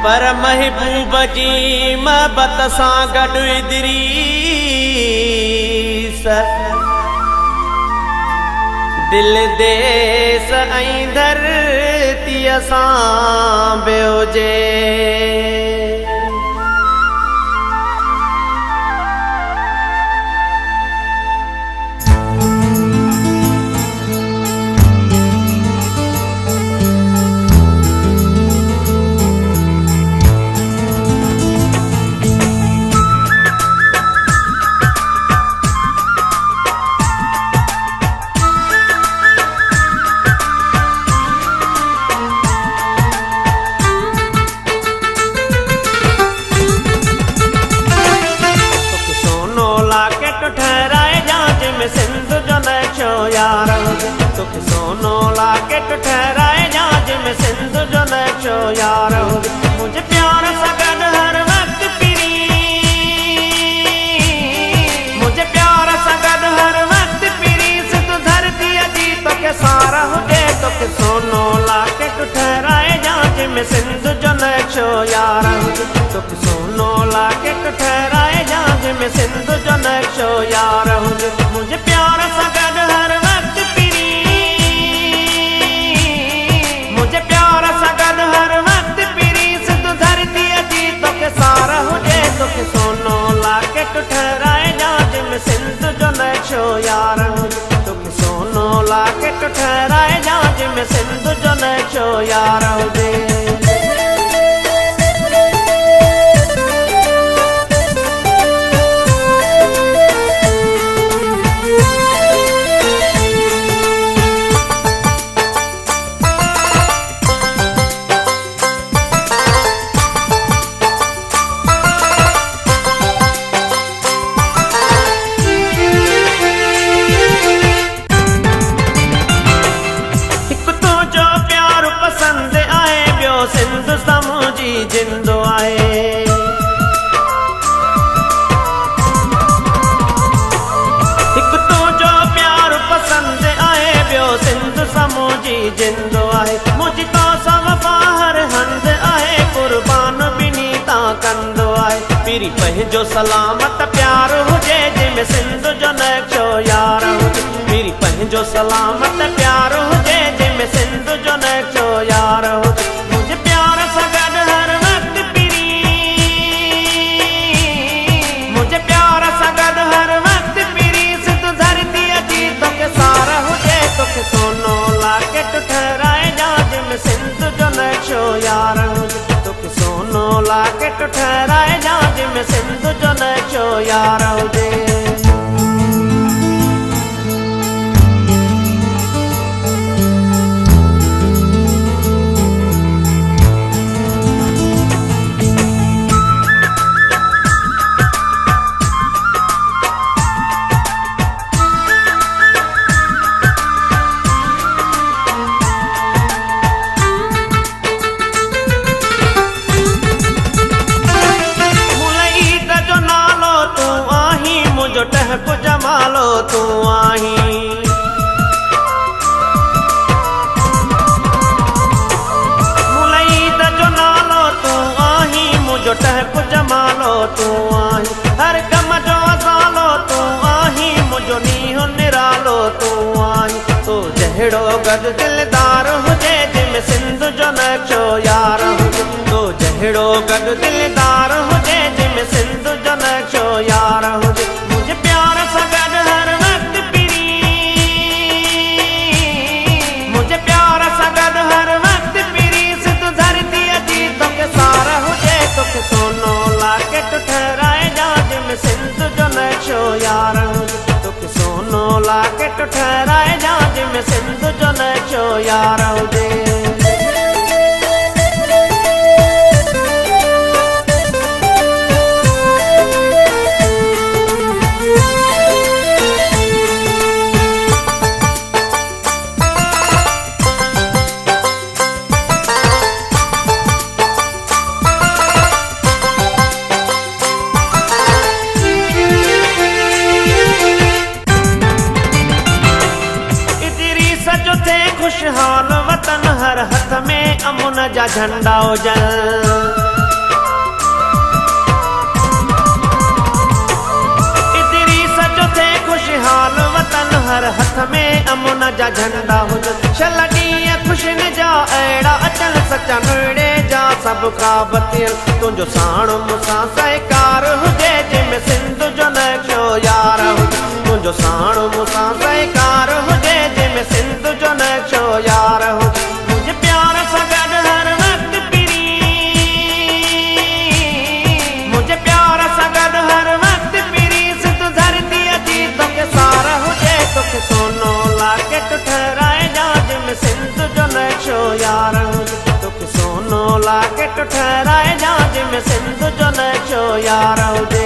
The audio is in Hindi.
पर महबूब जी महबत सां गॾु इदरीस दिल देस ऐं धरतीअ सां बियोजे। सिंध जो नक्शो यार तुख सोनो लाकेट ठहराए जाज में सिंध जो नक्शो यार मुझे प्यार सगन हर वक्त पिरी मुझे प्यार सगन हर वक्त पिरी सिद्ध धरती अजी तो के सारा हुजे तुख सोनो लाकेट ठहराए जाज में सिंध जो नक्शो यार तुख सोनो लाकेट ठहराए जाज में सिंध जो नक्शो यार मुझे प्यार सगन हर वक्त पिरी मुझे प्यार सगन हर वक्त पिरी सिद्ध धरती अजी तो के सारा हुजे तुख सोनो लाकेट ठहराए जाज में सिंध जो नक्शो यार तुख सोनो लाकेट ठहराए जाज में सिंध जो नक्शो यार हुजे। सिंध समूजी जिंदो आए हिक तो जो प्यार पसंद आए बियो सिंध समूजी जिंदो आए मुझी तो सवफा हर हंद आए कुर्बान बिनी ता कंदो आए पीरी पंहिंजो सलामत प्यार हुजे जिमें सिंध जो नक्शो यार पीरी पंहिंजो सलामत प्यार हुजे जिमें सिंध जो नक्शो यार मुझे प्यार सगन हर वक्त पिरी मुझे प्यार सगन हर वक्त पिरी सिद्ध धरती अजी तो के सारा हुजे तुख सोनो लाकेट ठहराए जाज में सिंध जो नक्शो यार तुख सोनो लाकेट ठहराए जाज में सिंध जो नक्शो यार हुजे। टहक जमालो तू आही मुलईद जो नालो तू आही मुझो टहक जमालो तू आही हर कम जो असालो तू आही मुझो नीहो निरालो तू आही तो जहिड़ो गद दिलदार हुजे जिमें सिंध जो नक्शो यार तो जहिड़ो गद दिलदार हुजे जिमें सिंध जो नक्शो यार हुजे मुझे प्यार सगन हर वक्त पिरी मुझे प्यार सगन हर वक्त पिरी सिद्ध धरती अजी तो के सारा हुजे तुख सोनो लाकेट ठहराए जाज में सिंध जो नक्शो यार तुख सोनो लाकेट ठहराए जाज में सिंध जो नक्शो यार हुजे। खुशहाल वतन हर हथ में अमुन जा झंडा हुजन हथ में अमुन जा झंडा हुजनि छल ॾींहं ख़ुशियुनि जा अहिड़ा अचनि सचा नोड़े जा सभु क़ाबतियल तुंहिंजो साण मूंसां सहकार हुजे जंहिंमें सिंध जो नक्शो यार हुजे तुंहिंजो साण मूंसां सहकार हुजे जंहिंमें सिंध जो नक्शो यार हुजे मुंहिंजे प्यार सां गॾु हर वक़्तु पिरी मुंहिंजे प्यार सां गॾु हर वक़्तु पिरी सिंध धरतीअ जी तोखे सार हुजे तोखे सोनो लाकेट ठहराए जा जंहिंमें सिंध जो नक्शो यार हुजे तोखे सोनो लाकेट ठहराए जा जंहिंमें सिंध जो नक्शो यार हुजे